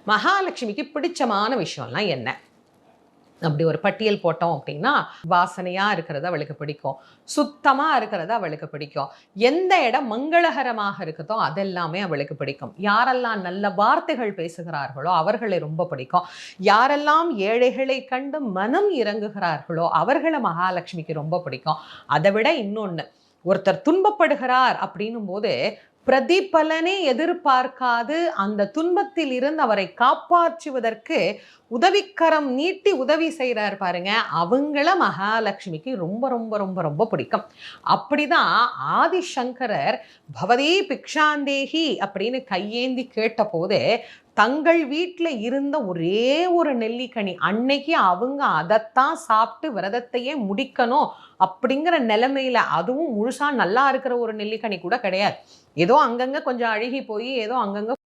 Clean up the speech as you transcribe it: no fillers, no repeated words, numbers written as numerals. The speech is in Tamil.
மகாலட்சுமிக்கு பிடிச்சமான விஷயம்லாம் என்ன? அப்படி ஒரு பட்டியல் போட்டோம் அப்படின்னா, வாசனையா இருக்கிறது அவளுக்கு பிடிக்கும். சுத்தமா இருக்கிறது அவளுக்கு பிடிக்கும். எந்த இடம் மங்களகரமாக இருக்குதோ அதெல்லாமே அவளுக்கு பிடிக்கும். யாரெல்லாம் நல்ல வார்த்தைகள் பேசுகிறார்களோ அவர்களை ரொம்ப பிடிக்கும். யாரெல்லாம் ஏழைகளை கண்டு மனம் இறங்குகிறார்களோ அவர்கள மகாலட்சுமிக்கு ரொம்ப பிடிக்கும். அதை விட இன்னொன்னு, ஒருத்தர் துன்பப்படுகிறார் அப்படின்னும் போது பிரதிபலனை எதிர்பார்க்காது அந்த துன்பத்தில் இருந்து அவரை காப்பாற்றுவதற்கு உதவிக்கரம் நீட்டி உதவி செய்கிறார் பாருங்க, அவங்கள மகாலட்சுமிக்கு ரொம்ப ரொம்ப ரொம்ப ரொம்ப பிடிக்கும். அப்படிதான் ஆதிசங்கரர் பவதி பிக்ஷாந்தேகி அப்படின்னு கையேந்தி கேட்ட போது தங்கள் வீட்டில் இருந்த ஒரே ஒரு நெல்லிக்கனி, அன்னைக்கு அவங்க அதைத்தான் சாப்பிட்டு விரதத்தையே முடிக்கணும் அப்படிங்கிற நிலைமையில, அதுவும் முழுசா நல்லா இருக்கிற ஒரு நெல்லிக்கனி கூட கிடையாது, ஏதோ அங்கங்க கொஞ்சம் அழுகி போய் ஏதோ அங்கங்க